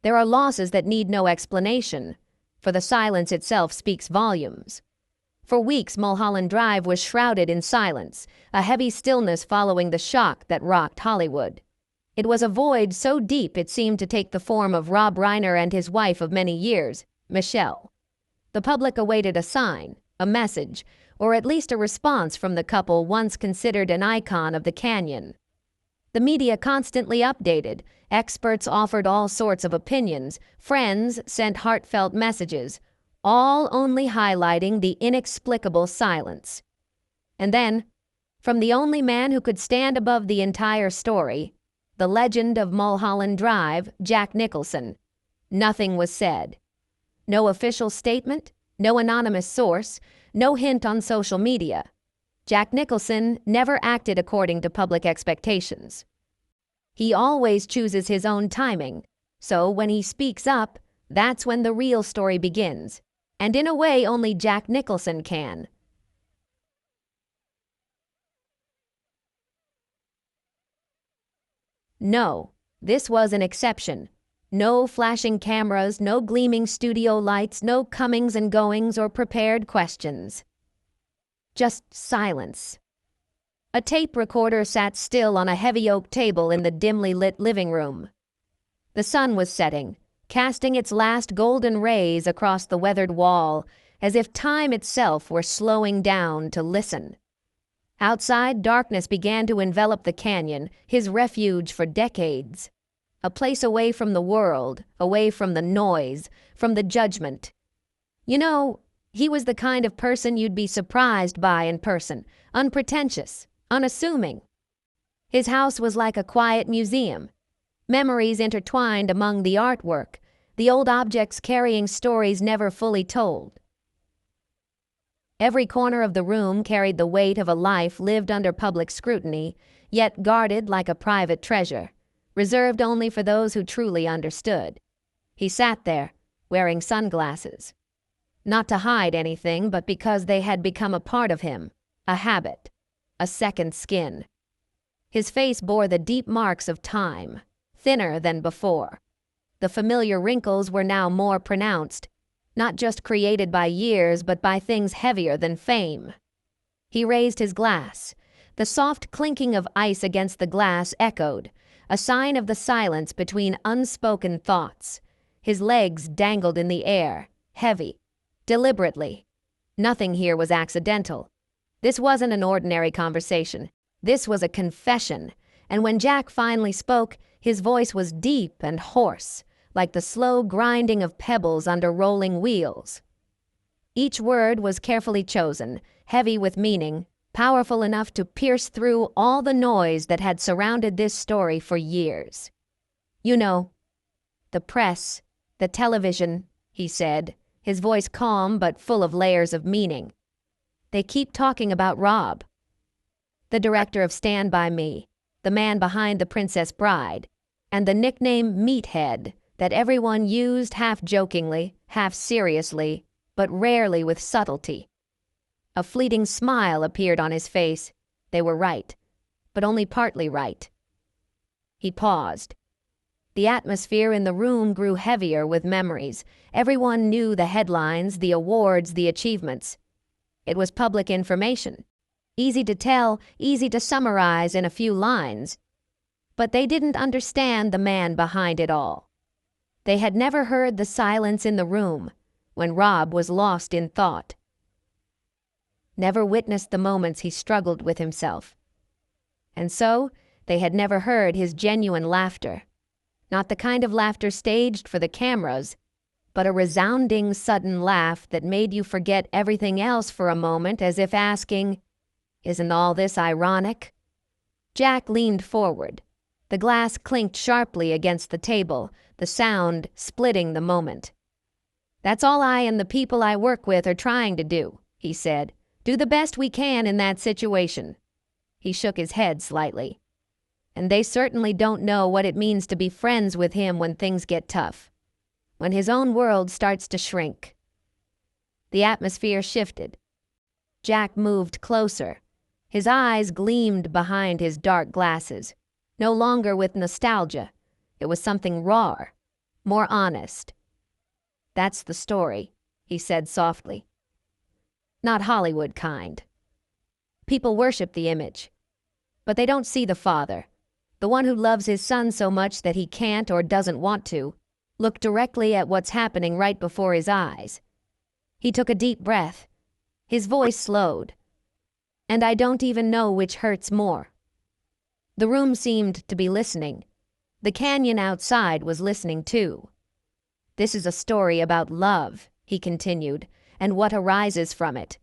There are losses that need no explanation, for the silence itself speaks volumes. For weeks, Mulholland Drive was shrouded in silence, a heavy stillness following the shock that rocked Hollywood. It was a void so deep it seemed to take the form of Rob Reiner and his wife of many years, Michelle. The public awaited a sign, a message, or at least a response from the couple once considered an icon of the canyon. The media constantly updated, experts offered all sorts of opinions, friends sent heartfelt messages, all only highlighting the inexplicable silence. And then, from the only man who could stand above the entire story, the legend of Mulholland Drive, Jack Nicholson, nothing was said. No official statement, no anonymous source, no hint on social media. Jack Nicholson never acted according to public expectations. He always chooses his own timing, so when he speaks up, that's when the real story begins. And in a way, only Jack Nicholson can. No, this was an exception. No flashing cameras, no gleaming studio lights, no comings and goings or prepared questions. Just silence. A tape recorder sat still on a heavy oak table in the dimly lit living room. The sun was setting, casting its last golden rays across the weathered wall, as if time itself were slowing down to listen. Outside, darkness began to envelop the canyon, his refuge for decades. A place away from the world, away from the noise, from the judgment. You know, he was the kind of person you'd be surprised by in person, unpretentious, unassuming. His house was like a quiet museum. Memories intertwined among the artwork, the old objects carrying stories never fully told. Every corner of the room carried the weight of a life lived under public scrutiny, yet guarded like a private treasure, reserved only for those who truly understood. He sat there, wearing sunglasses. Not to hide anything, but because they had become a part of him, a habit, a second skin. His face bore the deep marks of time, thinner than before. The familiar wrinkles were now more pronounced, not just created by years, but by things heavier than fame. He raised his glass. The soft clinking of ice against the glass echoed, a sign of the silence between unspoken thoughts. His legs dangled in the air, heavy, deliberately. Nothing here was accidental. This wasn't an ordinary conversation. This was a confession, and when Jack finally spoke, his voice was deep and hoarse, like the slow grinding of pebbles under rolling wheels. Each word was carefully chosen, heavy with meaning, powerful enough to pierce through all the noise that had surrounded this story for years. You know, the press, the television, he said, his voice calm but full of layers of meaning. They keep talking about Rob, the director of Stand By Me, the man behind The Princess Bride, and the nickname Meathead that everyone used half-jokingly, half-seriously, but rarely with subtlety. A fleeting smile appeared on his face. They were right, but only partly right. He paused. The atmosphere in the room grew heavier with memories. Everyone knew the headlines, the awards, the achievements. It was public information. Easy to tell, easy to summarize in a few lines. But they didn't understand the man behind it all. They had never heard the silence in the room when Rob was lost in thought. Never witnessed the moments he struggled with himself. And so, they had never heard his genuine laughter. Not the kind of laughter staged for the cameras, but a resounding, sudden laugh that made you forget everything else for a moment, as if asking, "Isn't all this ironic?" Jack leaned forward. The glass clinked sharply against the table, the sound splitting the moment. "That's all I and the people I work with are trying to do," he said. "Do the best we can in that situation." He shook his head slightly. "And they certainly don't know what it means to be friends with him when things get tough, when his own world starts to shrink." The atmosphere shifted. Jack moved closer. His eyes gleamed behind his dark glasses, no longer with nostalgia. It was something raw, more honest. That's the story, he said softly. Not Hollywood kind. People worship the image, but they don't see the Father, the one who loves his Son so much that he can't or doesn't want to look directly at what's happening right before his eyes. He took a deep breath. His voice slowed. And I don't even know which hurts more. The room seemed to be listening. The canyon outside was listening too. This is a story about love, he continued, and what arises from it.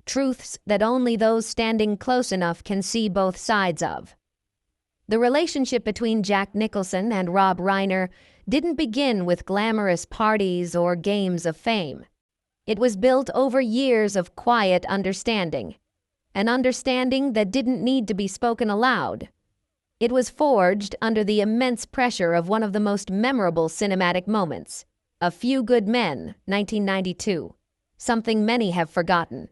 Truths that only those standing close enough can see both sides of. The relationship between Jack Nicholson and Rob Reiner didn't begin with glamorous parties or games of fame. It was built over years of quiet understanding, an understanding that didn't need to be spoken aloud. It was forged under the immense pressure of one of the most memorable cinematic moments, A Few Good Men, 1992, something many have forgotten.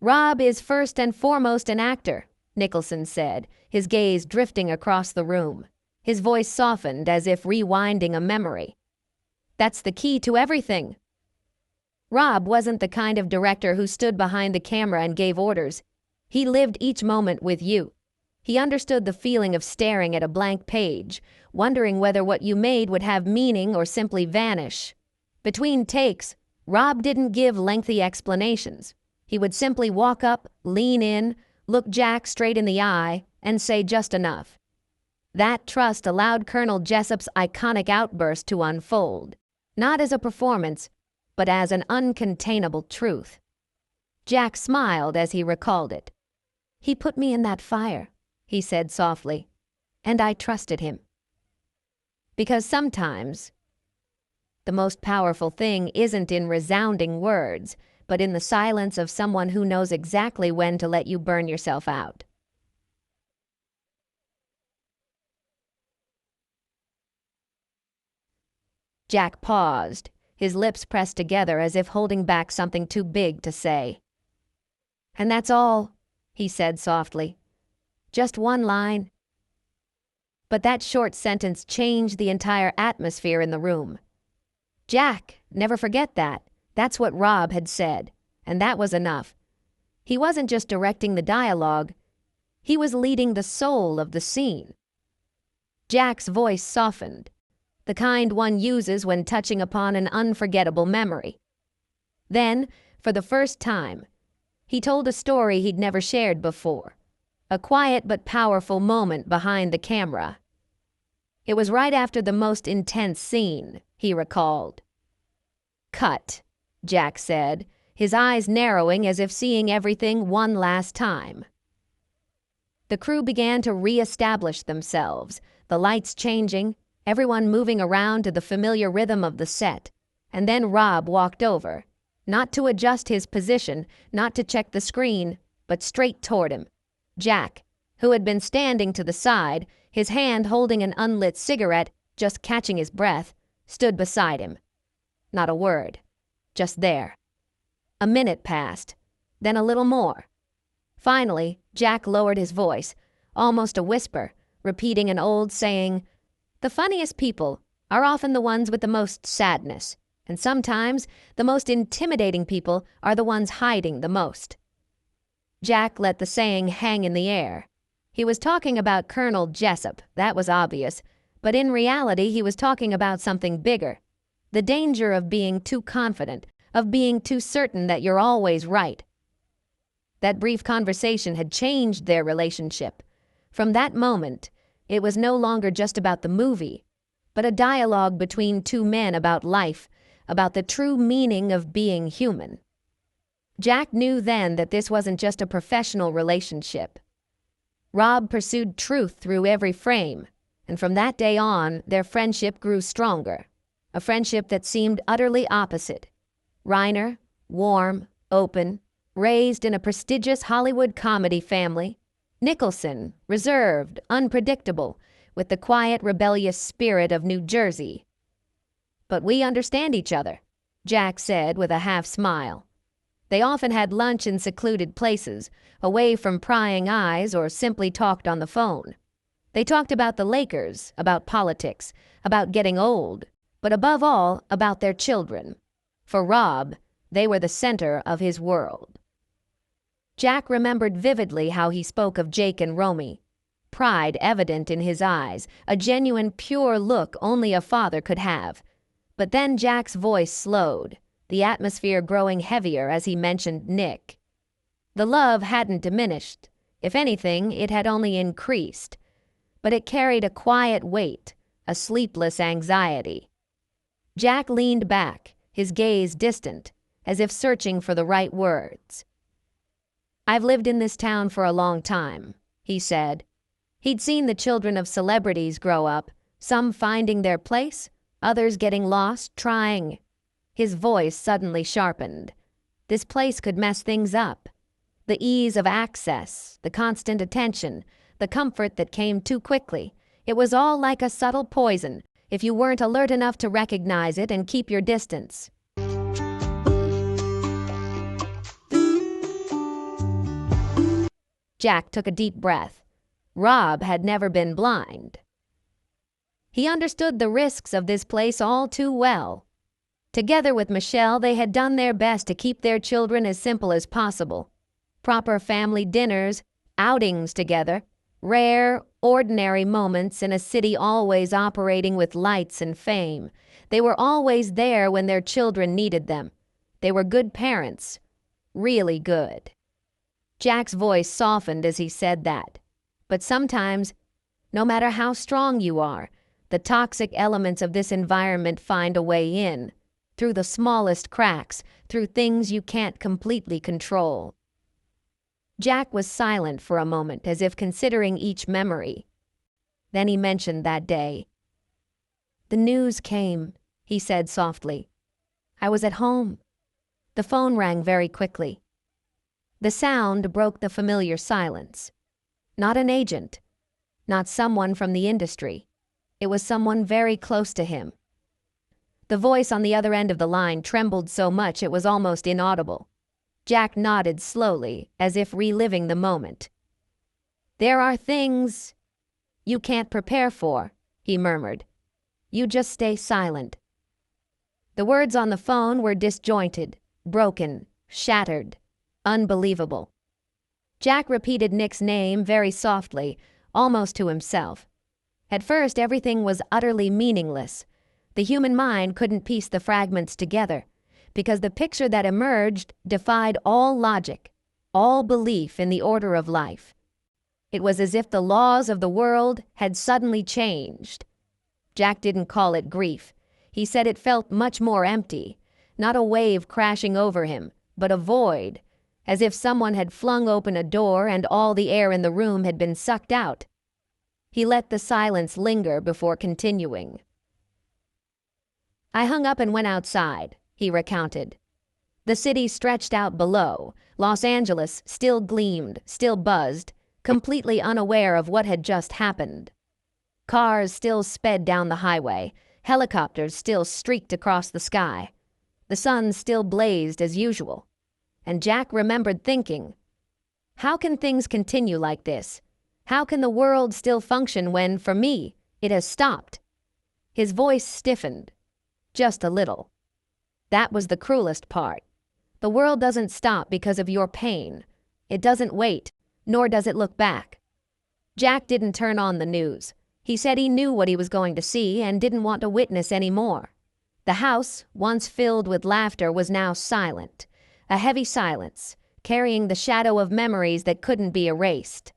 Rob is first and foremost an actor, Nicholson said, his gaze drifting across the room. His voice softened as if rewinding a memory. That's the key to everything. Rob wasn't the kind of director who stood behind the camera and gave orders. He lived each moment with you. He understood the feeling of staring at a blank page, wondering whether what you made would have meaning or simply vanish. Between takes, Rob didn't give lengthy explanations. He would simply walk up, lean in, look Jack straight in the eye, and say just enough. That trust allowed Colonel Jessup's iconic outburst to unfold, not as a performance, but as an uncontainable truth. Jack smiled as he recalled it. He put me in that fire, he said softly, and I trusted him. Because sometimes, the most powerful thing isn't in resounding words, but in the silence of someone who knows exactly when to let you burn yourself out. Jack paused, his lips pressed together as if holding back something too big to say. And that's all, he said softly. Just one line. But that short sentence changed the entire atmosphere in the room. Jack, never forget that. That's what Rob had said, and that was enough. He wasn't just directing the dialogue, he was leading the soul of the scene. Jack's voice softened, the kind one uses when touching upon an unforgettable memory. Then, for the first time, he told a story he'd never shared before, a quiet but powerful moment behind the camera. It was right after the most intense scene, he recalled. Cut, Jack said, his eyes narrowing as if seeing everything one last time. The crew began to re-establish themselves, the lights changing, everyone moving around to the familiar rhythm of the set, and then Rob walked over, not to adjust his position, not to check the screen, but straight toward him. Jack, who had been standing to the side, his hand holding an unlit cigarette, just catching his breath, stood beside him. Not a word. Just there. A minute passed, then a little more. Finally, Jack lowered his voice, almost a whisper, repeating an old saying, "The funniest people are often the ones with the most sadness, and sometimes the most intimidating people are the ones hiding the most." Jack let the saying hang in the air. He was talking about Colonel Jessup, that was obvious, but in reality he was talking about something bigger. The danger of being too confident, of being too certain that you're always right. That brief conversation had changed their relationship. From that moment, it was no longer just about the movie, but a dialogue between two men about life, about the true meaning of being human. Jack knew then that this wasn't just a professional relationship. Rob pursued truth through every frame, and from that day on, their friendship grew stronger. A friendship that seemed utterly opposite. Reiner, warm, open, raised in a prestigious Hollywood comedy family. Nicholson, reserved, unpredictable, with the quiet, rebellious spirit of New Jersey. "But we understand each other," Jack said with a half-smile. They often had lunch in secluded places, away from prying eyes, or simply talked on the phone. They talked about the Lakers, about politics, about getting old, but above all, about their children. For Rob, they were the center of his world. Jack remembered vividly how he spoke of Jake and Romy. Pride evident in his eyes, a genuine, pure look only a father could have. But then Jack's voice slowed, the atmosphere growing heavier as he mentioned Nick. The love hadn't diminished. If anything, it had only increased. But it carried a quiet weight, a sleepless anxiety. Jack leaned back, his gaze distant, as if searching for the right words. "I've lived in this town for a long time," he said. He'd seen the children of celebrities grow up, some finding their place, others getting lost, trying. His voice suddenly sharpened. This place could mess things up. The ease of access, the constant attention, the comfort that came too quickly. It was all like a subtle poison, if you weren't alert enough to recognize it and keep your distance. Jack took a deep breath. Rob had never been blind. He understood the risks of this place all too well. Together with Michelle, they had done their best to keep their children as simple as possible. Proper family dinners, outings together, rare, ordinary moments in a city always operating with lights and fame. They were always there when their children needed them. They were good parents. Really good. Jack's voice softened as he said that. But sometimes, no matter how strong you are, the toxic elements of this environment find a way in, through the smallest cracks, through things you can't completely control. Jack was silent for a moment, as if considering each memory. Then he mentioned that day. "The news came," he said softly. "I was at home." The phone rang very quickly. The sound broke the familiar silence. Not an agent, not someone from the industry. It was someone very close to him. The voice on the other end of the line trembled so much it was almost inaudible. Jack nodded slowly, as if reliving the moment. "There are things you can't prepare for," he murmured. "You just stay silent." The words on the phone were disjointed, broken, shattered, unbelievable. Jack repeated Nick's name very softly, almost to himself. At first, everything was utterly meaningless. The human mind couldn't piece the fragments together, because the picture that emerged defied all logic, all belief in the order of life. It was as if the laws of the world had suddenly changed. Jack didn't call it grief. He said it felt much more empty, not a wave crashing over him, but a void, as if someone had flung open a door and all the air in the room had been sucked out. He let the silence linger before continuing. "I hung up and went outside," he recounted. The city stretched out below. Los Angeles still gleamed, still buzzed, completely unaware of what had just happened. Cars still sped down the highway. Helicopters still streaked across the sky. The sun still blazed as usual. And Jack remembered thinking, how can things continue like this? How can the world still function when, for me, it has stopped? His voice stiffened. Just a little. That was the cruelest part. The world doesn't stop because of your pain. It doesn't wait, nor does it look back. Jack didn't turn on the news. He said he knew what he was going to see and didn't want to witness any more. The house, once filled with laughter, was now silent. A heavy silence, carrying the shadow of memories that couldn't be erased.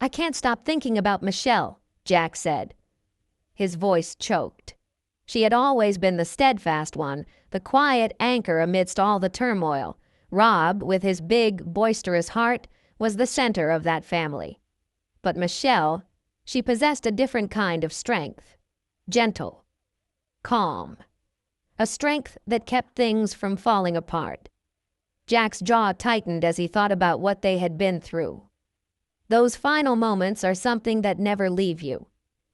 "I can't stop thinking about Michelle," Jack said. His voice choked. She had always been the steadfast one, the quiet anchor amidst all the turmoil. Rob, with his big, boisterous heart, was the center of that family. But Michelle, she possessed a different kind of strength. Gentle. Calm. A strength that kept things from falling apart. Jack's jaw tightened as he thought about what they had been through. Those final moments are something that never leave you.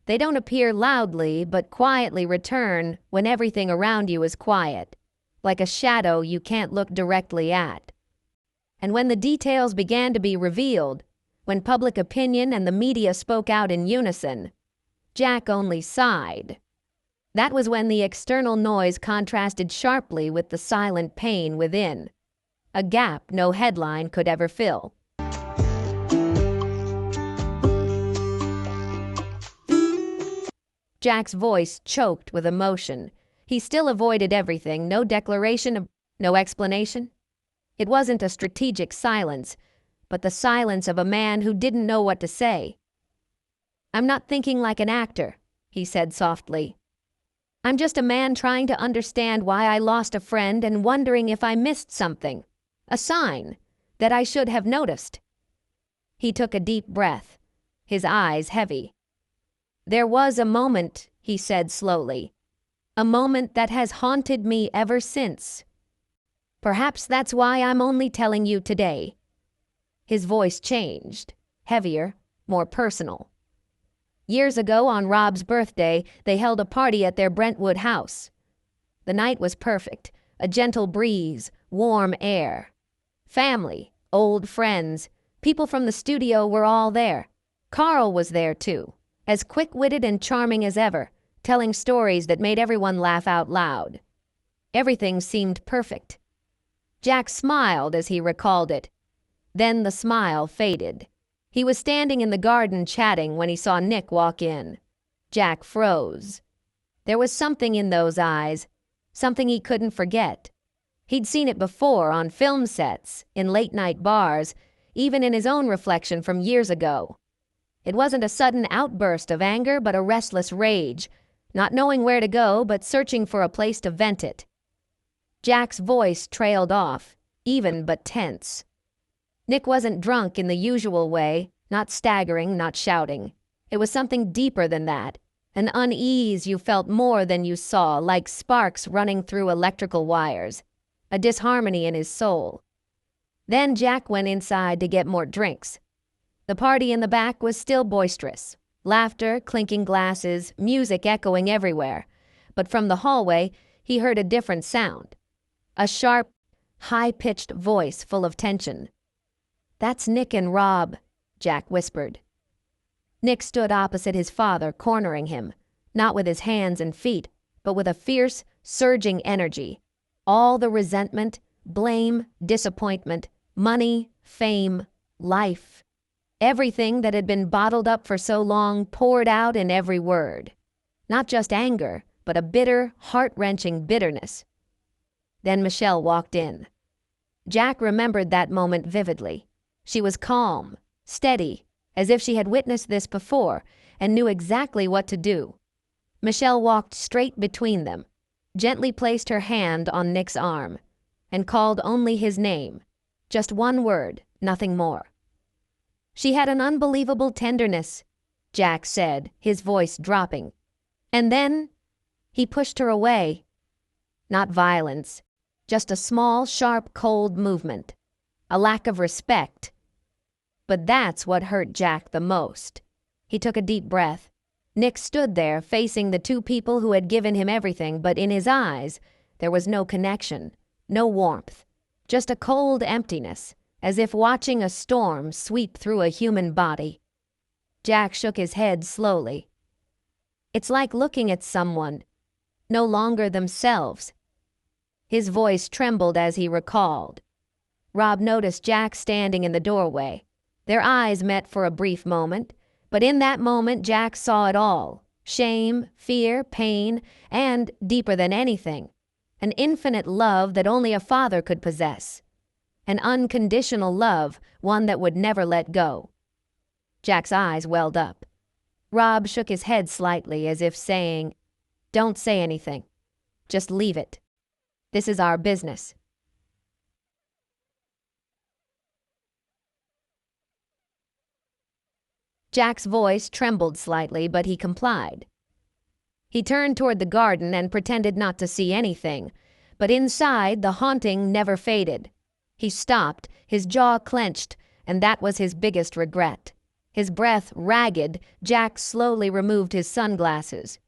They don't appear loudly, but quietly return when everything around you is quiet, like a shadow you can't look directly at. And when the details began to be revealed, when public opinion and the media spoke out in unison, Jack only sighed. That was when the external noise contrasted sharply with the silent pain within. A gap no headline could ever fill. Jack's voice choked with emotion. He still avoided everything, no declaration, no explanation. It wasn't a strategic silence, but the silence of a man who didn't know what to say. "I'm not thinking like an actor," he said softly. "I'm just a man trying to understand why I lost a friend and wondering if I missed something. A sign that I should have noticed." He took a deep breath, his eyes heavy. "There was a moment," he said slowly, "a moment that has haunted me ever since. Perhaps that's why I'm only telling you today." His voice changed, heavier, more personal. Years ago, on Rob's birthday, they held a party at their Brentwood house. The night was perfect, a gentle breeze, warm air. Family, old friends, people from the studio were all there. Carl was there too, as quick-witted and charming as ever, telling stories that made everyone laugh out loud. Everything seemed perfect. Jack smiled as he recalled it. Then the smile faded. He was standing in the garden chatting when he saw Nick walk in. Jack froze. There was something in those eyes, something he couldn't forget. He'd seen it before on film sets, in late-night bars, even in his own reflection from years ago. It wasn't a sudden outburst of anger, but a restless rage, not knowing where to go, but searching for a place to vent it. Jack's voice trailed off, even but tense. Nick wasn't drunk in the usual way, not staggering, not shouting. It was something deeper than that, an unease you felt more than you saw, like sparks running through electrical wires, a disharmony in his soul. Then Jack went inside to get more drinks. The party in the back was still boisterous, laughter, clinking glasses, music echoing everywhere. But from the hallway, he heard a different sound. A sharp, high-pitched voice full of tension. "That's Nick and Rob," Jack whispered. Nick stood opposite his father, cornering him, not with his hands and feet, but with a fierce, surging energy. All the resentment, blame, disappointment, money, fame, life. Everything that had been bottled up for so long poured out in every word. Not just anger, but a bitter, heart-wrenching bitterness. Then Michelle walked in. Jack remembered that moment vividly. She was calm, steady, as if she had witnessed this before and knew exactly what to do. Michelle walked straight between them, gently placed her hand on Nick's arm, and called only his name. Just one word, nothing more. "She had an unbelievable tenderness," Jack said, his voice dropping. "And then he pushed her away. Not violence, just a small, sharp, cold movement. A lack of respect. But that's what hurt Jack the most." He took a deep breath. Nick stood there, facing the two people who had given him everything, but in his eyes, there was no connection, no warmth, just a cold emptiness, as if watching a storm sweep through a human body. Jack shook his head slowly. "It's like looking at someone, no longer themselves." His voice trembled as he recalled. Rob noticed Jack standing in the doorway. Their eyes met for a brief moment, but in that moment Jack saw it all. Shame, fear, pain, and, deeper than anything, an infinite love that only a father could possess. An unconditional love, one that would never let go. Jack's eyes welled up. Rob shook his head slightly as if saying, "Don't say anything. Just leave it. This is our business." Jack's voice trembled slightly, but he complied. He turned toward the garden and pretended not to see anything, but inside the haunting never faded. He stopped, his jaw clenched, and that was his biggest regret. His breath ragged, Jack slowly removed his sunglasses.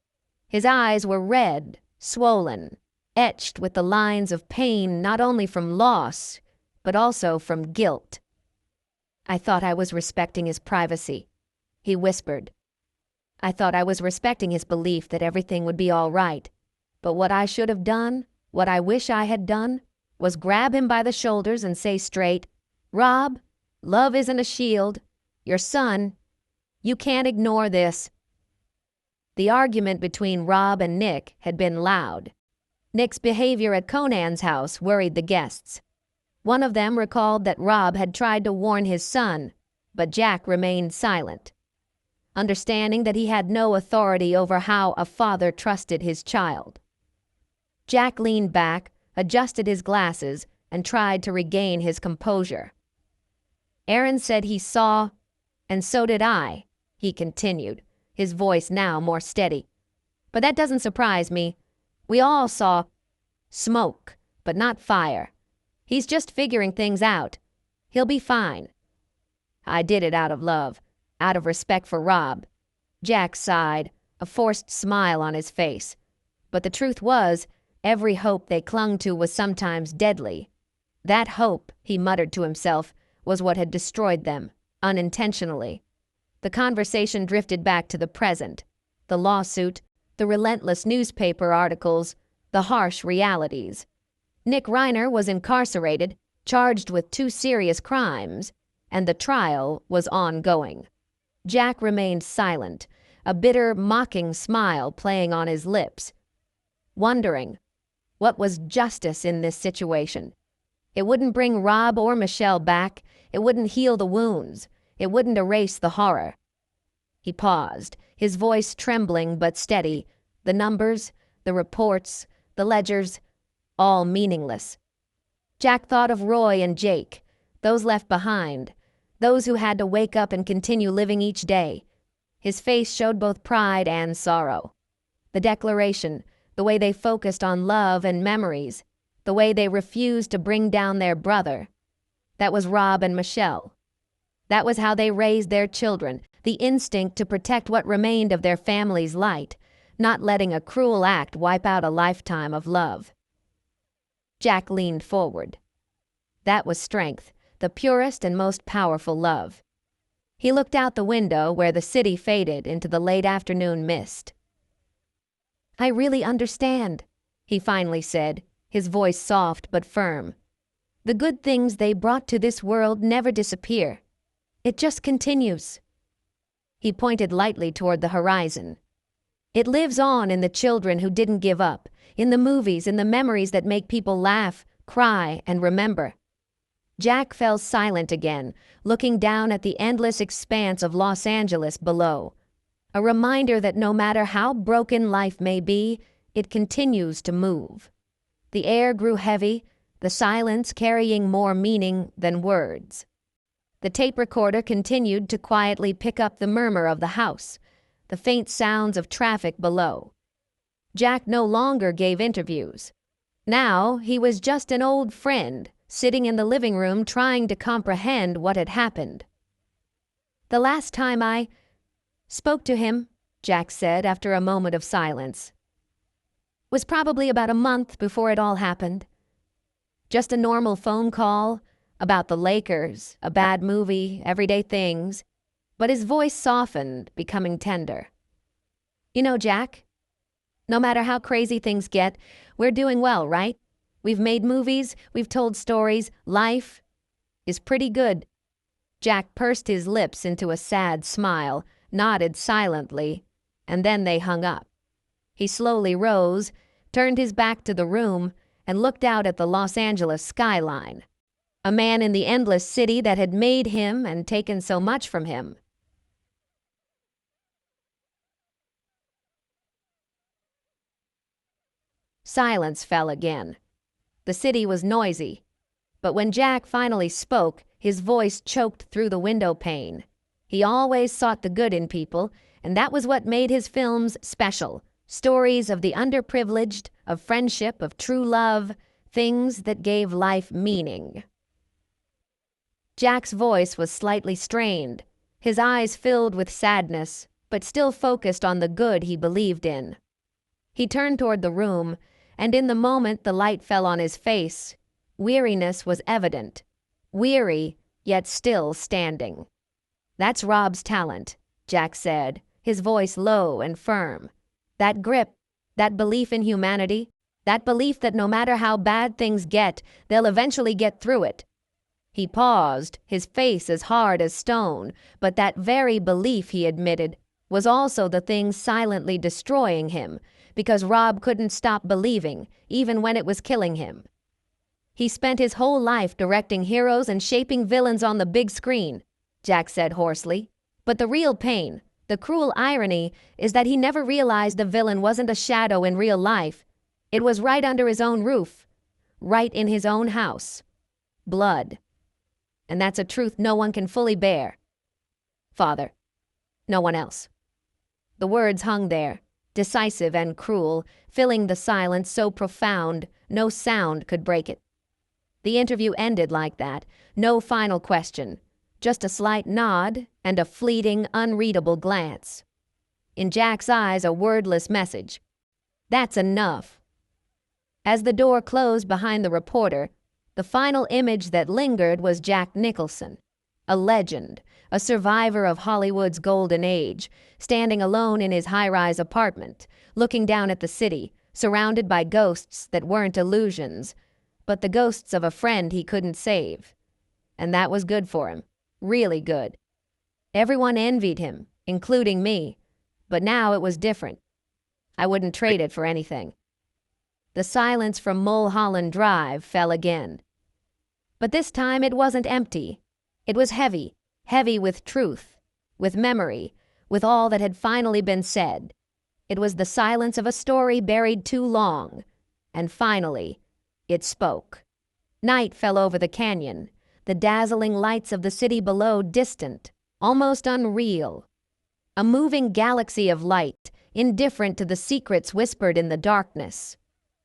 His eyes were red, swollen, etched with the lines of pain not only from loss, but also from guilt. "I thought I was respecting his privacy," he whispered. I thought I was respecting his belief that everything would be all right. But what I should have done, what I wish I had done, was grab him by the shoulders and say straight, "Rob, love isn't a shield. Your son, you can't ignore this." The argument between Rob and Nick had been loud. Nick's behavior at Conan's house worried the guests. One of them recalled that Rob had tried to warn his son, but Jack remained silent, understanding that he had no authority over how a father trusted his child. Jack leaned back, adjusted his glasses, and tried to regain his composure. "Aaron said he saw, and so did I," he continued, his voice now more steady. "But that doesn't surprise me. We all saw smoke, but not fire. He's just figuring things out. He'll be fine." "I did it out of love, out of respect for Rob." Jack sighed, a forced smile on his face. But the truth was, every hope they clung to was sometimes deadly. That hope, he muttered to himself, was what had destroyed them, unintentionally. The conversation drifted back to the present. The lawsuit, the relentless newspaper articles, the harsh realities. Nick Reiner was incarcerated, charged with 2 serious crimes, and the trial was ongoing. Jack remained silent, a bitter, mocking smile playing on his lips, wondering, what was justice in this situation? It wouldn't bring Rob or Michelle back. It wouldn't heal the wounds. It wouldn't erase the horror. He paused, his voice trembling but steady, the numbers, the reports, the ledgers, all meaningless. Jack thought of Roy and Jake, those left behind, those who had to wake up and continue living each day. His face showed both pride and sorrow. The declaration, the way they focused on love and memories, the way they refused to bring down their brother. That was Rob and Michelle. That was how they raised their children, the instinct to protect what remained of their family's light, not letting a cruel act wipe out a lifetime of love. Jack leaned forward. That was strength, the purest and most powerful love. He looked out the window where the city faded into the late afternoon mist. "I really understand," he finally said, his voice soft but firm. "The good things they brought to this world never disappear. It just continues." He pointed lightly toward the horizon. "It lives on in the children who didn't give up, in the movies, in the memories that make people laugh, cry, and remember." Jack fell silent again, looking down at the endless expanse of Los Angeles below. A reminder that no matter how broken life may be, it continues to move. The air grew heavy, the silence carrying more meaning than words. The tape recorder continued to quietly pick up the murmur of the house, the faint sounds of traffic below. Jack no longer gave interviews. Now he was just an old friend, sitting in the living room trying to comprehend what had happened. "The last time I spoke to him," Jack said after a moment of silence, "was probably about a month before it all happened. Just a normal phone call about the Lakers, a bad movie, everyday things." But his voice softened, becoming tender. "You know, Jack, no matter how crazy things get, we're doing well, right? We've made movies, we've told stories, life is pretty good." Jack pursed his lips into a sad smile, nodded silently, and then they hung up. He slowly rose, turned his back to the room, and looked out at the Los Angeles skyline. A man in the endless city that had made him and taken so much from him. Silence fell again. The city was noisy, but when Jack finally spoke, his voice choked through the window pane. He always sought the good in people, and that was what made his films special. Stories of the underprivileged, of friendship, of true love, things that gave life meaning. Jack's voice was slightly strained, his eyes filled with sadness, but still focused on the good he believed in. He turned toward the room, and in the moment the light fell on his face, weariness was evident. Weary, yet still standing. "That's Rob's talent," Jack said, his voice low and firm. That grip, that belief in humanity, that belief that no matter how bad things get, they'll eventually get through it. He paused, his face as hard as stone, but that very belief, he admitted, was also the thing silently destroying him, because Rob couldn't stop believing, even when it was killing him. He spent his whole life directing heroes and shaping villains on the big screen, Jack said hoarsely. But the real pain, the cruel irony, is that he never realized the villain wasn't a shadow in real life. It was right under his own roof, right in his own house. Blood. And that's a truth no one can fully bear. Father. No one else. The words hung there, decisive and cruel, filling the silence so profound no sound could break it. The interview ended like that, no final question, just a slight nod and a fleeting, unreadable glance. In Jack's eyes, a wordless message. That's enough. As the door closed behind the reporter, the final image that lingered was Jack Nicholson, a legend, a survivor of Hollywood's golden age, standing alone in his high-rise apartment, looking down at the city, surrounded by ghosts that weren't illusions, but the ghosts of a friend he couldn't save. And that was good for him, really good. Everyone envied him, including me, but now it was different. I wouldn't trade it for anything. The silence from Mulholland Drive fell again. But this time it wasn't empty. It was heavy, heavy with truth, with memory, with all that had finally been said. It was the silence of a story buried too long. And finally, it spoke. Night fell over the canyon, the dazzling lights of the city below distant, almost unreal. A moving galaxy of light, indifferent to the secrets whispered in the darkness.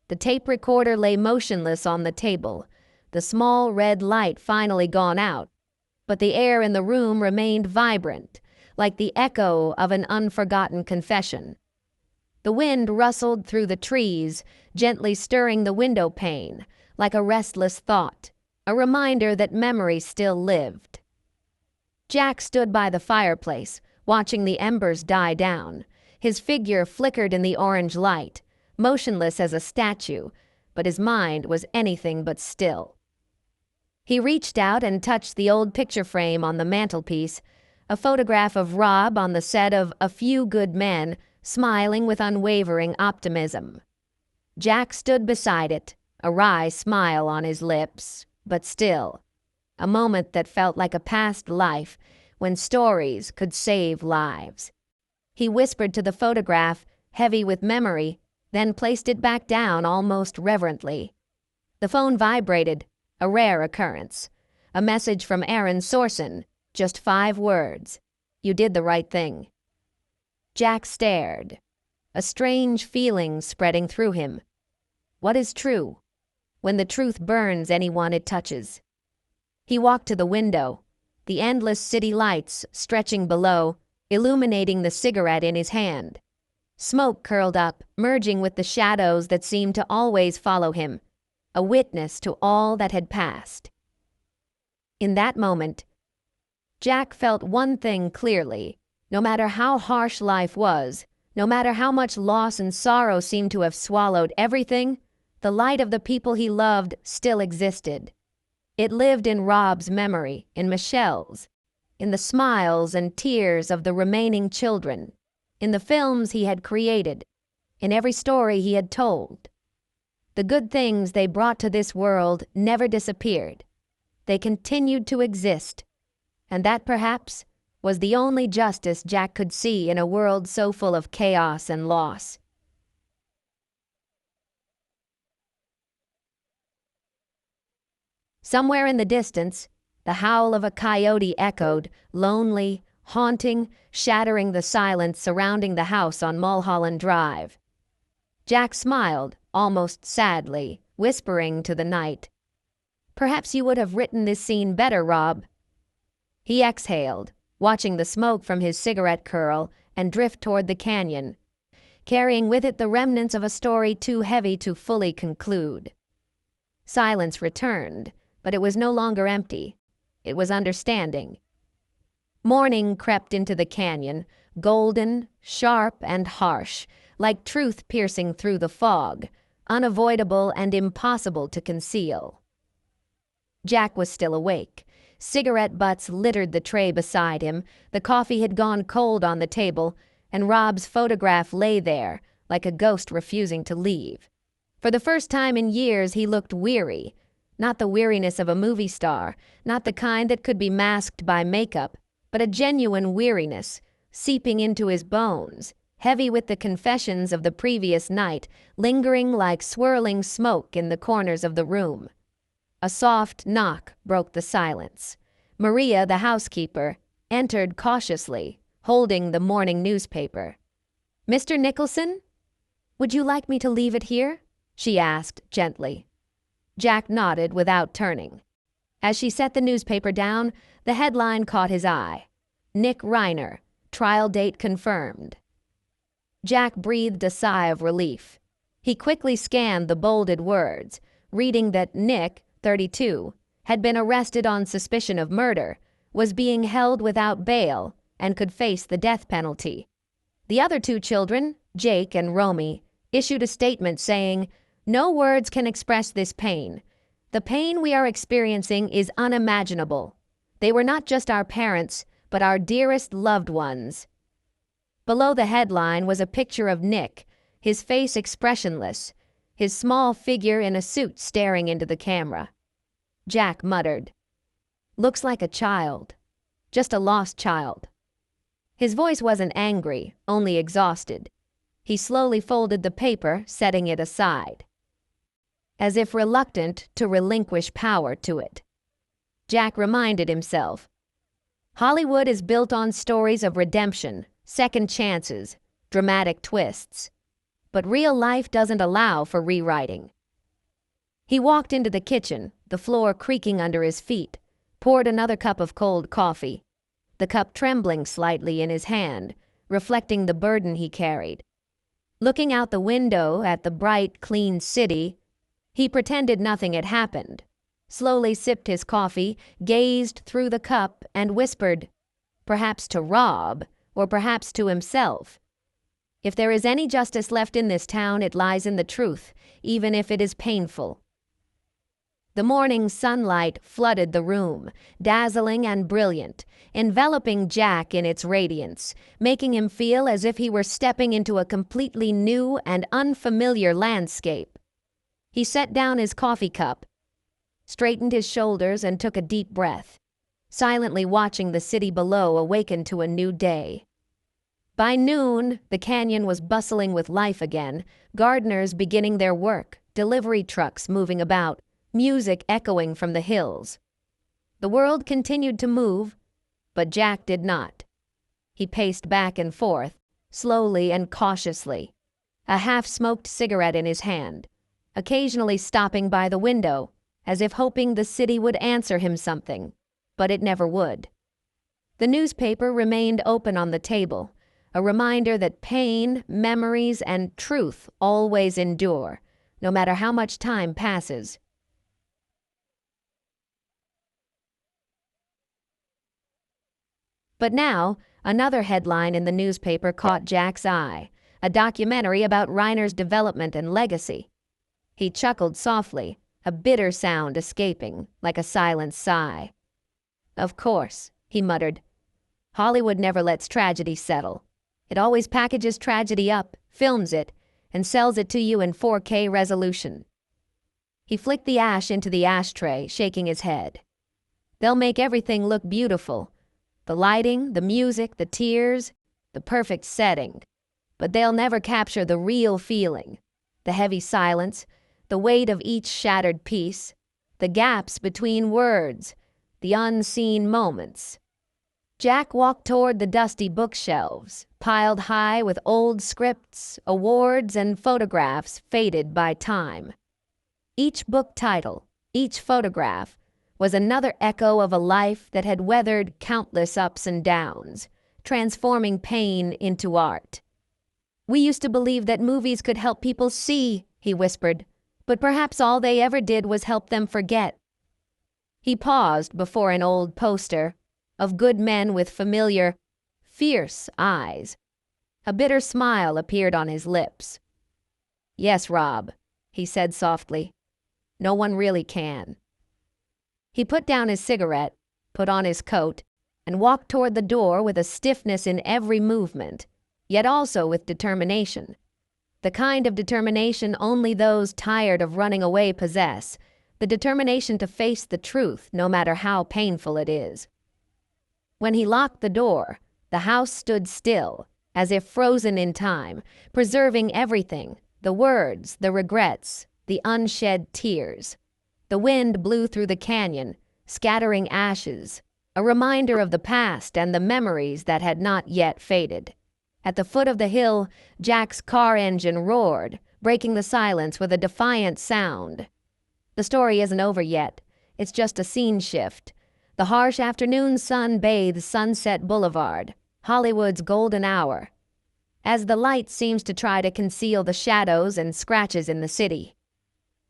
The tape recorder lay motionless on the table, the small red light finally gone out, but the air in the room remained vibrant, like the echo of an unforgotten confession. The wind rustled through the trees, gently stirring the window pane, like a restless thought, a reminder that memory still lived. Jack stood by the fireplace, watching the embers die down. His figure flickered in the orange light, motionless as a statue, but his mind was anything but still. He reached out and touched the old picture frame on the mantelpiece, a photograph of Rob on the set of A Few Good Men, smiling with unwavering optimism. Jack stood beside it, a wry smile on his lips, but still. A moment that felt like a past life, when stories could save lives. He whispered to the photograph, heavy with memory, then placed it back down almost reverently. The phone vibrated, a rare occurrence. A message from Aaron Sorson, just 5 words. You did the right thing. Jack stared, a strange feeling spreading through him. What is true? When the truth burns anyone it touches. He walked to the window, the endless city lights stretching below, illuminating the cigarette in his hand. Smoke curled up, merging with the shadows that seemed to always follow him, a witness to all that had passed. In that moment, Jack felt one thing clearly. No matter how harsh life was, no matter how much loss and sorrow seemed to have swallowed everything, the light of the people he loved still existed. It lived in Rob's memory, in Michelle's, in the smiles and tears of the remaining children, in the films he had created, in every story he had told. The good things they brought to this world never disappeared. They continued to exist, and that perhaps was the only justice Jack could see in a world so full of chaos and loss. Somewhere in the distance, the howl of a coyote echoed, lonely, haunting, shattering the silence surrounding the house on Mulholland Drive. Jack smiled, almost sadly, whispering to the night, "Perhaps you would have written this scene better, Rob." He exhaled, watching the smoke from his cigarette curl and drift toward the canyon, carrying with it the remnants of a story too heavy to fully conclude. Silence returned, but it was no longer empty. It was understanding. Morning crept into the canyon, golden, sharp, and harsh, like truth piercing through the fog, unavoidable and impossible to conceal. Jack was still awake. Cigarette butts littered the tray beside him, the coffee had gone cold on the table, and Rob's photograph lay there, like a ghost refusing to leave. For the first time in years, he looked weary. Not the weariness of a movie star, not the kind that could be masked by makeup, but a genuine weariness, seeping into his bones, heavy with the confessions of the previous night, lingering like swirling smoke in the corners of the room. A soft knock broke the silence. Maria, the housekeeper, entered cautiously, holding the morning newspaper. "Mr. Nicholson? Would you like me to leave it here?" she asked gently. Jack nodded without turning. As she set the newspaper down, the headline caught his eye. "Nick Reiner, trial date confirmed." Jack breathed a sigh of relief. He quickly scanned the bolded words, reading that Nick, 32, had been arrested on suspicion of murder, was being held without bail, and could face the death penalty. The other two children, Jake and Romy, issued a statement saying, "No words can express this pain. The pain we are experiencing is unimaginable. They were not just our parents, but our dearest loved ones." Below the headline was a picture of Nick, his face expressionless, his small figure in a suit staring into the camera. Jack muttered, "Looks like a child. Just a lost child." His voice wasn't angry, only exhausted. He slowly folded the paper, setting it aside, as if reluctant to relinquish power to it. Jack reminded himself, Hollywood is built on stories of redemption, second chances, dramatic twists. But real life doesn't allow for rewriting. He walked into the kitchen, the floor creaking under his feet, poured another cup of cold coffee, the cup trembling slightly in his hand, reflecting the burden he carried. Looking out the window at the bright, clean city, he pretended nothing had happened, slowly sipped his coffee, gazed through the cup, and whispered, perhaps to Rob, or perhaps to himself, "If there is any justice left in this town, it lies in the truth, even if it is painful." The morning sunlight flooded the room, dazzling and brilliant, enveloping Jack in its radiance, making him feel as if he were stepping into a completely new and unfamiliar landscape. He set down his coffee cup, straightened his shoulders, and took a deep breath, silently watching the city below awaken to a new day. By noon, the canyon was bustling with life again, gardeners beginning their work, delivery trucks moving about, music echoing from the hills. The world continued to move, but Jack did not. He paced back and forth, slowly and cautiously, a half-smoked cigarette in his hand, occasionally stopping by the window, as if hoping the city would answer him something, but it never would. The newspaper remained open on the table, a reminder that pain, memories, and truth always endure, no matter how much time passes. But now, another headline in the newspaper caught Jack's eye, a documentary about Reiner's development and legacy. He chuckled softly, a bitter sound escaping, like a silent sigh. "Of course," he muttered. "Hollywood never lets tragedy settle. It always packages tragedy up, films it, and sells it to you in 4K resolution." He flicked the ash into the ashtray, shaking his head. "They'll make everything look beautiful. The lighting, the music, the tears, the perfect setting. But they'll never capture the real feeling, the heavy silence, the weight of each shattered piece, the gaps between words, the unseen moments." Jack walked toward the dusty bookshelves, piled high with old scripts, awards, and photographs faded by time. Each book title, each photograph, was another echo of a life that had weathered countless ups and downs, transforming pain into art. "We used to believe that movies could help people see," he whispered, "but perhaps all they ever did was help them forget." He paused before an old poster of good men with familiar fierce eyes. A bitter smile appeared on his lips. "Yes, Rob," he said softly. "No one really can." He put down his cigarette, put on his coat, and walked toward the door with a stiffness in every movement, yet also with determination. The kind of determination only those tired of running away possess, the determination to face the truth no matter how painful it is. When he locked the door, the house stood still, as if frozen in time, preserving everything, the words, the regrets, the unshed tears. The wind blew through the canyon, scattering ashes, a reminder of the past and the memories that had not yet faded. At the foot of the hill, Jack's car engine roared, breaking the silence with a defiant sound. The story isn't over yet. It's just a scene shift. The harsh afternoon sun bathes Sunset Boulevard, Hollywood's golden hour, as the light seems to try to conceal the shadows and scratches in the city.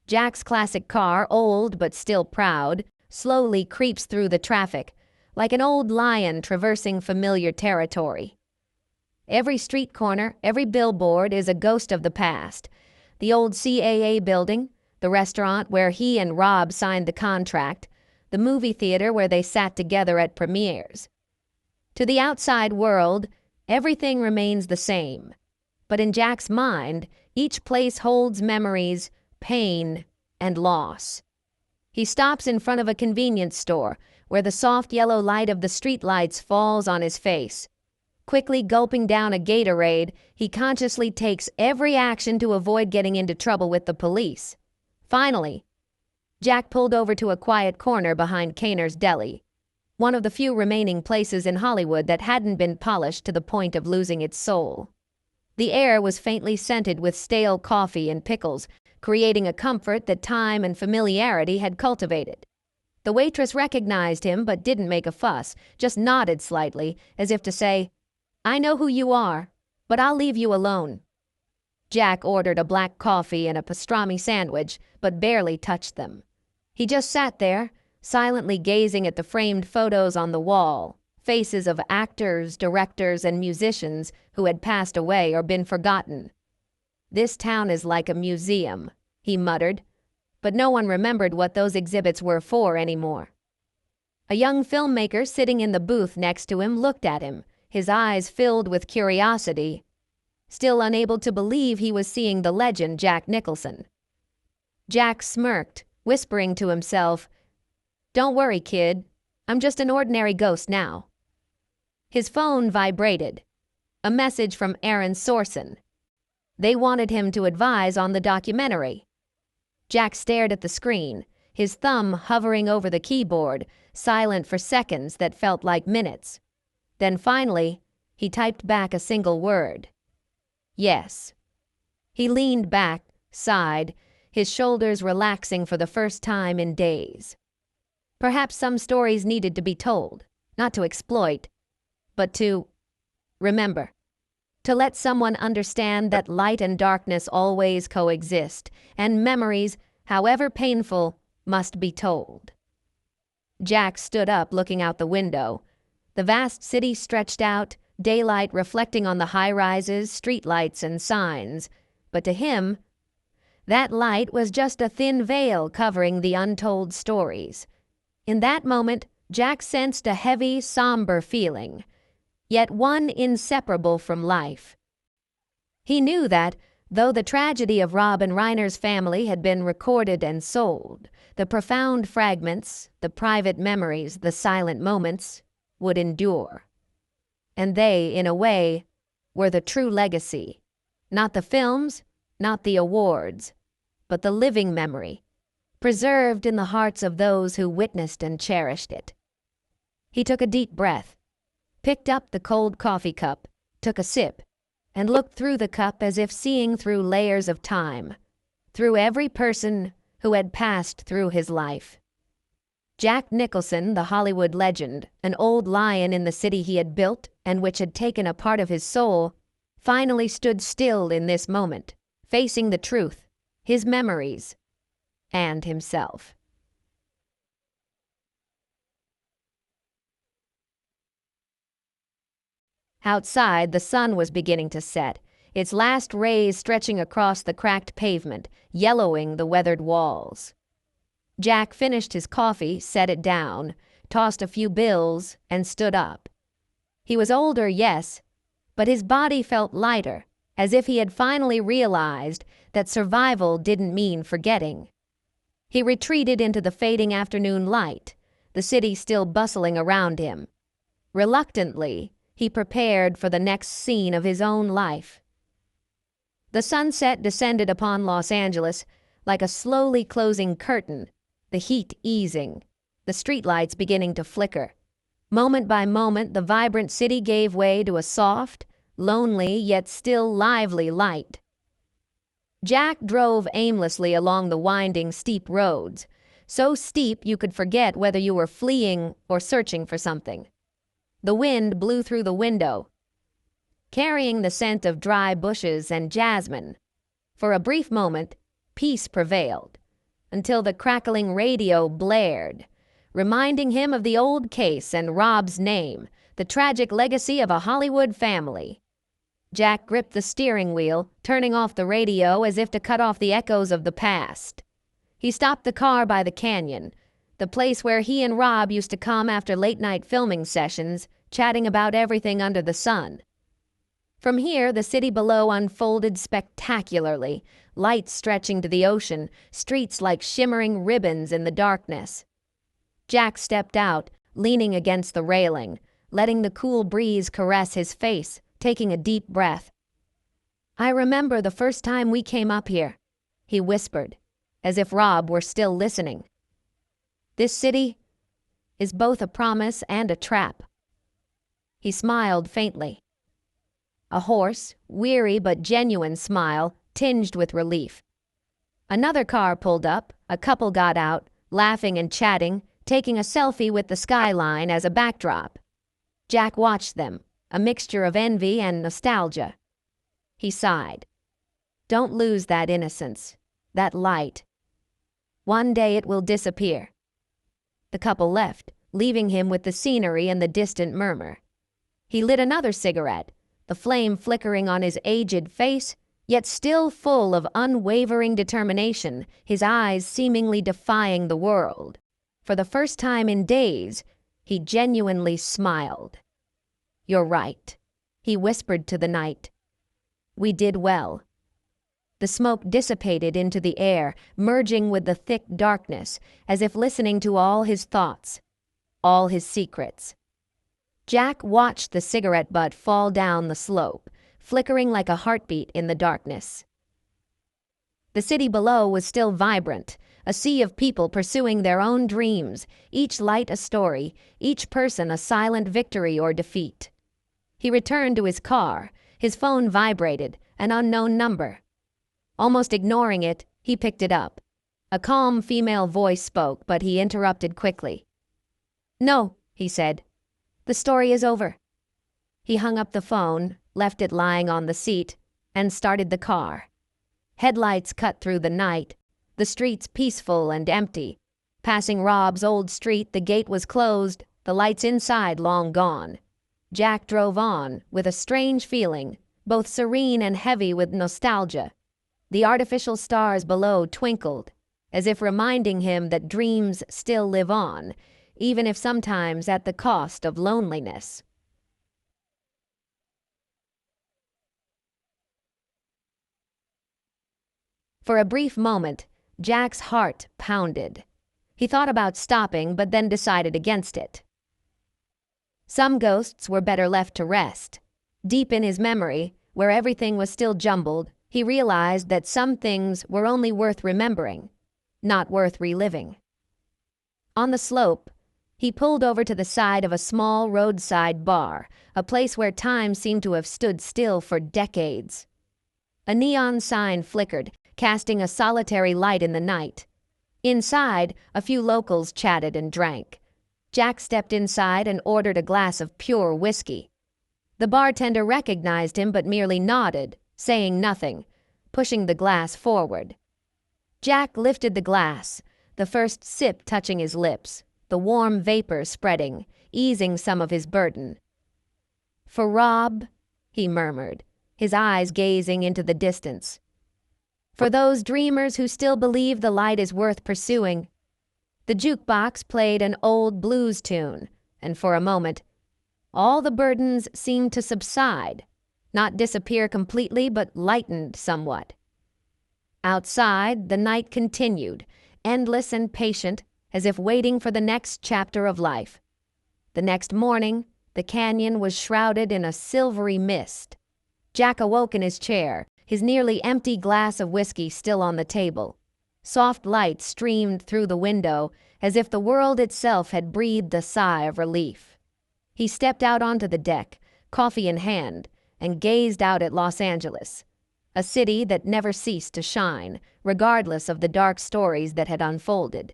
Jack's classic car, old but still proud, slowly creeps through the traffic, like an old lion traversing familiar territory. Every street corner, every billboard is a ghost of the past. The old CAA building, the restaurant where he and Rob signed the contract, the movie theater where they sat together at premieres. To the outside world, everything remains the same. But in Jack's mind, each place holds memories, pain, and loss. He stops in front of a convenience store where the soft yellow light of the streetlights falls on his face. Quickly gulping down a Gatorade, he consciously takes every action to avoid getting into trouble with the police. Finally, Jack pulled over to a quiet corner behind Kaner's Deli, one of the few remaining places in Hollywood that hadn't been polished to the point of losing its soul. The air was faintly scented with stale coffee and pickles, creating a comfort that time and familiarity had cultivated. The waitress recognized him but didn't make a fuss, just nodded slightly, as if to say, "I know who you are, but I'll leave you alone." Jack ordered a black coffee and a pastrami sandwich, but barely touched them. He just sat there, silently gazing at the framed photos on the wall, faces of actors, directors, and musicians who had passed away or been forgotten. "This town is like a museum," he muttered, but no one remembered what those exhibits were for anymore. A young filmmaker sitting in the booth next to him looked at him, his eyes filled with curiosity, still unable to believe he was seeing the legend Jack Nicholson. Jack smirked, whispering to himself, "Don't worry, kid. I'm just an ordinary ghost now." His phone vibrated. A message from Aaron Sorson. They wanted him to advise on the documentary. Jack stared at the screen, his thumb hovering over the keyboard, silent for seconds that felt like minutes. Then finally, he typed back a single word. "Yes." He leaned back, sighed, his shoulders relaxing for the first time in days. Perhaps some stories needed to be told, not to exploit, but to remember. To let someone understand that light and darkness always coexist, and memories, however painful, must be told. Jack stood up, looking out the window. The vast city stretched out, daylight reflecting on the high-rises, streetlights, and signs. But to him, that light was just a thin veil covering the untold stories. In that moment, Jack sensed a heavy, somber feeling, yet one inseparable from life. He knew that, though the tragedy of Rob and Reiner's family had been recorded and sold, the profound fragments, the private memories, the silent moments, would endure. And they, in a way, were the true legacy. Not the films, not the awards, but the living memory, preserved in the hearts of those who witnessed and cherished it. He took a deep breath, picked up the cold coffee cup, took a sip, and looked through the cup as if seeing through layers of time, through every person who had passed through his life. Jack Nicholson, the Hollywood legend, an old lion in the city he had built and which had taken a part of his soul, finally stood still in this moment, facing the truth, his memories, and himself. Outside, the sun was beginning to set, its last rays stretching across the cracked pavement, yellowing the weathered walls. Jack finished his coffee, set it down, tossed a few bills, and stood up. He was older, yes, but his body felt lighter, as if he had finally realized that survival didn't mean forgetting. He retreated into the fading afternoon light, the city still bustling around him. Reluctantly, he prepared for the next scene of his own life. The sunset descended upon Los Angeles like a slowly closing curtain, the heat easing, the streetlights beginning to flicker. Moment by moment, the vibrant city gave way to a soft, lonely, yet still lively light. Jack drove aimlessly along the winding, steep roads, so steep you could forget whether you were fleeing or searching for something. The wind blew through the window, carrying the scent of dry bushes and jasmine. For a brief moment, peace prevailed, until the crackling radio blared, reminding him of the old case and Rob's name, the tragic legacy of a Hollywood family. Jack gripped the steering wheel, turning off the radio as if to cut off the echoes of the past. He stopped the car by the canyon, the place where he and Rob used to come after late-night filming sessions, chatting about everything under the sun. From here, the city below unfolded spectacularly, lights stretching to the ocean, streets like shimmering ribbons in the darkness. Jack stepped out, leaning against the railing, letting the cool breeze caress his face, taking a deep breath. "I remember the first time we came up here," he whispered, as if Rob were still listening. "This city is both a promise and a trap." He smiled faintly. A hoarse, weary but genuine smile, tinged with relief. Another car pulled up, a couple got out, laughing and chatting, taking a selfie with the skyline as a backdrop. Jack watched them, a mixture of envy and nostalgia. He sighed. "Don't lose that innocence, that light. One day it will disappear." The couple left, leaving him with the scenery and the distant murmur. He lit another cigarette, the flame flickering on his aged face, yet still full of unwavering determination, his eyes seemingly defying the world. For the first time in days, he genuinely smiled. "You're right," he whispered to the night. "We did well." The smoke dissipated into the air, merging with the thick darkness, as if listening to all his thoughts, all his secrets. Jack watched the cigarette butt fall down the slope, flickering like a heartbeat in the darkness. The city below was still vibrant, a sea of people pursuing their own dreams, each light a story, each person a silent victory or defeat. He returned to his car. His phone vibrated, an unknown number. Almost ignoring it, he picked it up. A calm female voice spoke, but he interrupted quickly. "No," he said. "The story is over." He hung up the phone, left it lying on the seat, and started the car. Headlights cut through the night, the streets peaceful and empty. Passing Rob's old street, the gate was closed, the lights inside long gone. Jack drove on, with a strange feeling, both serene and heavy with nostalgia. The artificial stars below twinkled, as if reminding him that dreams still live on, even if sometimes at the cost of loneliness. For a brief moment, Jack's heart pounded. He thought about stopping, but then decided against it. Some ghosts were better left to rest. Deep in his memory, where everything was still jumbled, he realized that some things were only worth remembering, not worth reliving. On the slope, he pulled over to the side of a small roadside bar, a place where time seemed to have stood still for decades. A neon sign flickered, casting a solitary light in the night. Inside, a few locals chatted and drank. Jack stepped inside and ordered a glass of pure whiskey. The bartender recognized him but merely nodded, saying nothing, pushing the glass forward. Jack lifted the glass, the first sip touching his lips, the warm vapor spreading, easing some of his burden. For Rob, he murmured, his eyes gazing into the distance. For those dreamers who still believe the light is worth pursuing. The jukebox played an old blues tune, and for a moment, all the burdens seemed to subside, not disappear completely, but lightened somewhat. Outside, the night continued, endless and patient, as if waiting for the next chapter of life. The next morning, the canyon was shrouded in a silvery mist. Jack awoke in his chair, his nearly empty glass of whiskey still on the table. Soft light streamed through the window, as if the world itself had breathed a sigh of relief. He stepped out onto the deck, coffee in hand, and gazed out at Los Angeles, a city that never ceased to shine, regardless of the dark stories that had unfolded.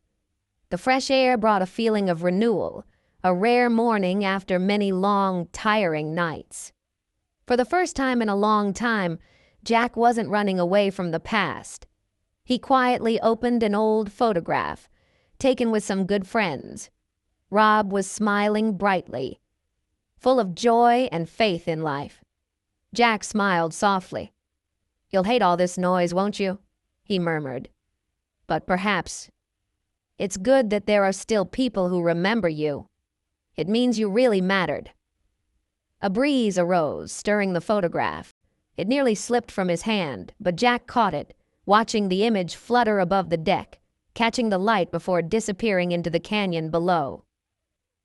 The fresh air brought a feeling of renewal, a rare morning after many long, tiring nights. For the first time in a long time, Jack wasn't running away from the past. He quietly opened an old photograph, taken with some good friends. Rob was smiling brightly, full of joy and faith in life. Jack smiled softly. "You'll hate all this noise, won't you?" he murmured. "But perhaps it's good that there are still people who remember you. It means you really mattered." A breeze arose, stirring the photograph. It nearly slipped from his hand, but Jack caught it, watching the image flutter above the deck, catching the light before disappearing into the canyon below.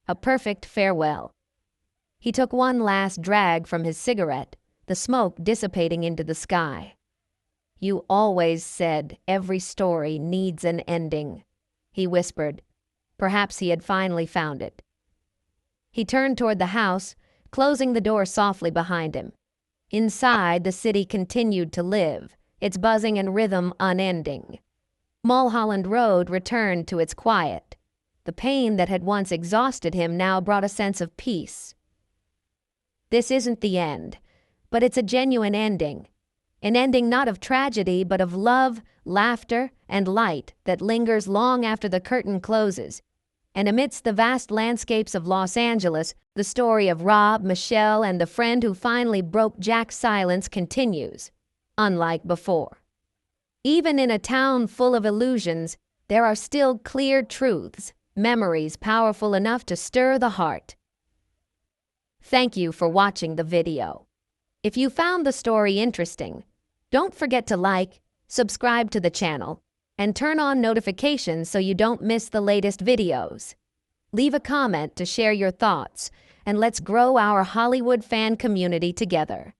A perfect farewell. He took one last drag from his cigarette, the smoke dissipating into the sky. "You always said every story needs an ending," he whispered. Perhaps he had finally found it. He turned toward the house, closing the door softly behind him. Inside, the city continued to live, its buzzing and rhythm unending. Mulholland Road returned to its quiet. The pain that had once exhausted him now brought a sense of peace. This isn't the end, but it's a genuine ending. An ending not of tragedy, but of love, laughter, and light that lingers long after the curtain closes. And amidst the vast landscapes of Los Angeles, the story of Rob, Michelle, and the friend who finally broke Jack's silence continues, unlike before. Even in a town full of illusions, there are still clear truths, memories powerful enough to stir the heart. Thank you for watching the video. If you found the story interesting, don't forget to like, subscribe to the channel, and turn on notifications so you don't miss the latest videos. Leave a comment to share your thoughts, and let's grow our Hollywood fan community together.